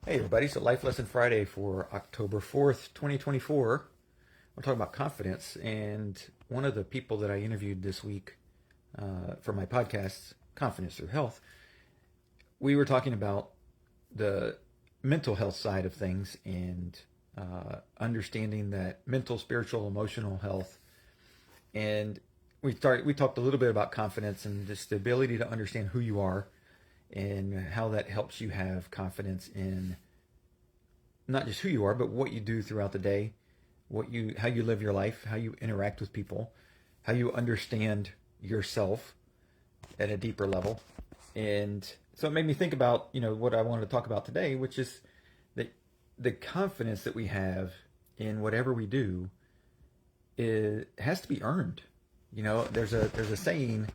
Hey everybody, so Life Lesson Friday for October 4th, 2024. We're talking about confidence, and one of the people that I interviewed this week for my podcast, Confidence Through Health, we were talking about the mental health side of things and understanding that mental, spiritual, emotional health. And we talked a little bit about confidence and just the ability to understand who you are and how that helps you have confidence in not just who you are, but what you do throughout the day, how you live your life, how you interact with people, how you understand yourself at a deeper level. And so it made me think about, what I wanted to talk about today, which is the confidence that we have in whatever we do has to be earned. There's a saying,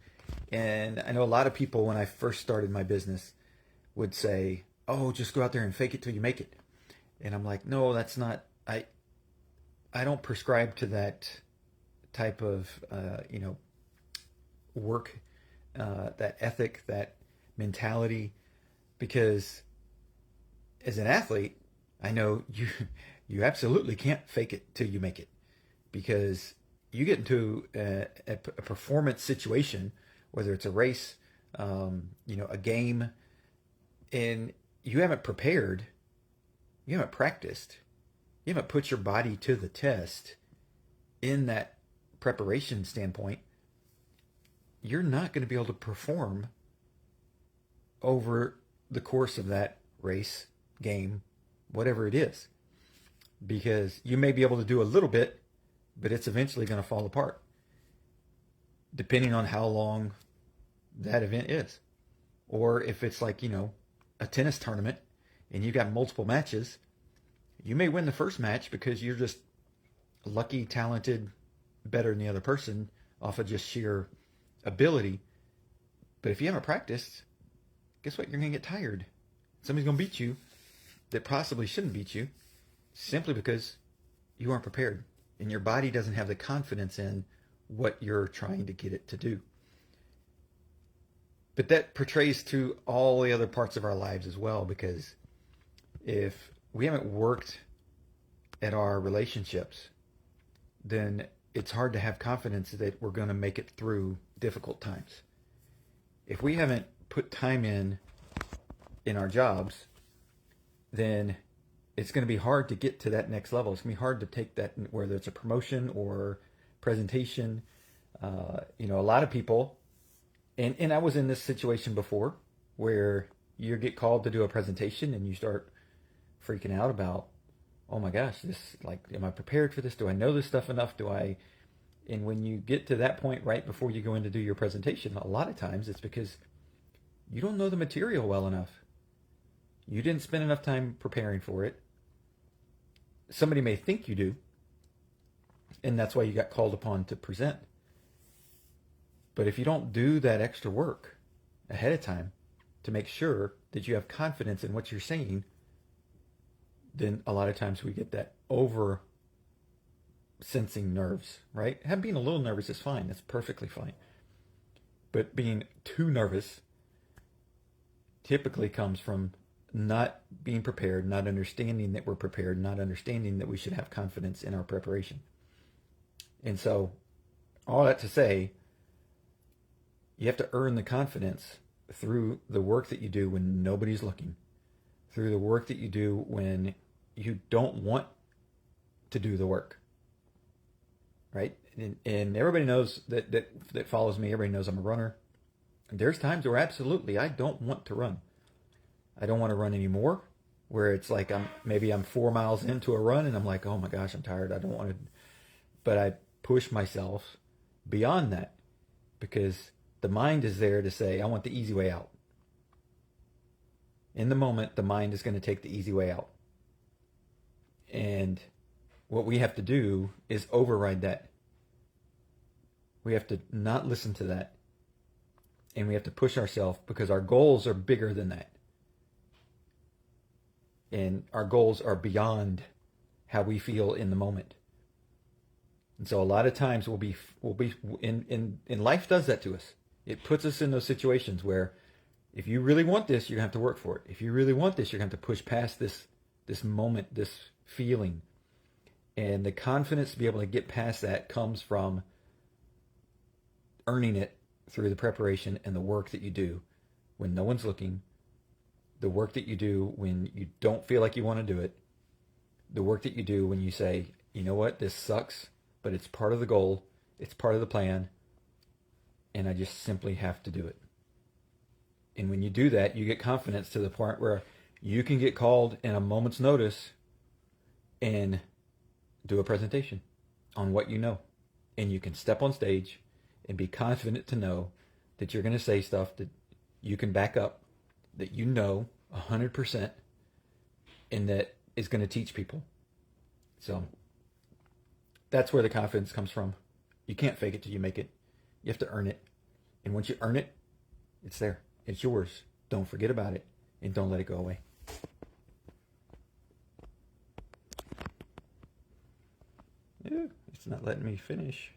and I know a lot of people when I first started my business would say, "Oh, just go out there and fake it till you make it." And I'm like, no, that's not. I don't prescribe to that type of work, that ethic, that mentality, because as an athlete, I know you absolutely can't fake it till you make it, because you get into a performance situation, whether it's a race, a game, and you haven't prepared, you haven't practiced, you haven't put your body to the test in that preparation standpoint, you're not going to be able to perform over the course of that race, game, whatever it is. Because you may be able to do a little bit, but it's eventually going to fall apart, depending on how long that event is. Or if it's like, a tennis tournament and you got multiple matches, you may win the first match because you're just lucky, talented, better than the other person off of just sheer ability. But if you haven't practiced, guess what? You're going to get tired. Somebody's going to beat you that possibly shouldn't beat you simply because you aren't prepared and your body doesn't have the confidence in what you're trying to get it to do. But that portrays to all the other parts of our lives as well, because if we haven't worked at our relationships, then it's hard to have confidence that we're going to make it through difficult times. If we haven't put time in our jobs, then it's going to be hard to get to that next level. It's going to be hard to take that, whether it's a promotion or presentation. A lot of people, and I was in this situation before, where you get called to do a presentation and you start freaking out about, oh my gosh, am I prepared for this? Do I know this stuff enough? And when you get to that point right before you go in to do your presentation, a lot of times it's because you don't know the material well enough. You didn't spend enough time preparing for it. Somebody may think you do, and that's why you got called upon to present. But if you don't do that extra work ahead of time to make sure that you have confidence in what you're saying, then a lot of times we get that over sensing nerves, right? Being a little nervous is fine. That's perfectly fine. But being too nervous typically comes from not being prepared, not understanding that we're prepared, not understanding that we should have confidence in our preparation. And so, all that to say, you have to earn the confidence through the work that you do when nobody's looking, through the work that you do when you don't want to do the work, right? And everybody knows that follows me. Everybody knows I'm a runner. There's times where absolutely I don't want to run. I don't want to run anymore. Where it's like I'm 4 miles into a run and I'm like, oh my gosh, I'm tired. I don't want to. But I push myself beyond that because the mind is there to say, I want the easy way out. In the moment, the mind is going to take the easy way out. And what we have to do is override that. We have to not listen to that. And we have to push ourselves because our goals are bigger than that. And our goals are beyond how we feel in the moment. And so a lot of times we'll be in life does that to us. It puts us in those situations where If you really want this, you're gonna have to work for it. If you really want this, you're gonna have to push past this moment, this feeling. And the confidence to be able to get past that comes from earning it through the preparation and the work that you do when no one's looking, the work that you do when you don't feel like you want to do it, the work that you do when you say, you know what, this sucks, but it's part of the goal, it's part of the plan, and I just simply have to do it. And when you do that, you get confidence to the point where you can get called in a moment's notice and do a presentation on what you know. And you can step on stage and be confident to know that you're going to say stuff that you can back up, that you know 100%, and that is going to teach people. So that's where the confidence comes from. You can't fake it till you make it. You have to earn it. And once you earn it, it's there. It's yours. Don't forget about it, and don't let it go away. Yeah, it's not letting me finish.